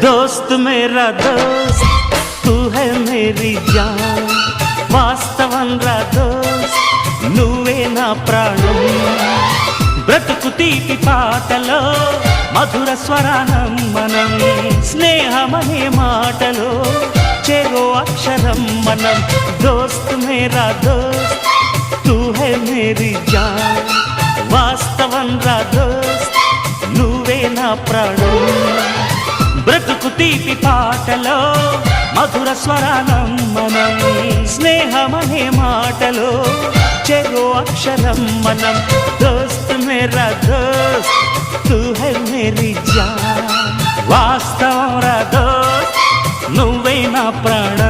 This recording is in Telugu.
दोस्त मेरा दोस्त तू है मेरी जान వాస్తవం రా దోస్త్ నువ్వే నా ప్రాణం బ్రతుకు తీపి పాటలో మధుర స్వరానం మనం స్నేహమనే మాటలో చెరో అక్షరం మనం దోస్త్ మేరా దోస్త్ తూ హై మేరీ జాన్ వాస్తవం రా దోస్త్ నువ్వే నా ప్రాణం బ్రతుకు తీపి పాటలో మధుర స్వరానం మనం స్నేహమనే మాటలో చెరో అక్షరం మనం దోస్త్ మేరా దోస్త్ తూ హై మేరీ జాన్ వాస్తవం రా దోస్త్ నువ్వే నా ప్రాణం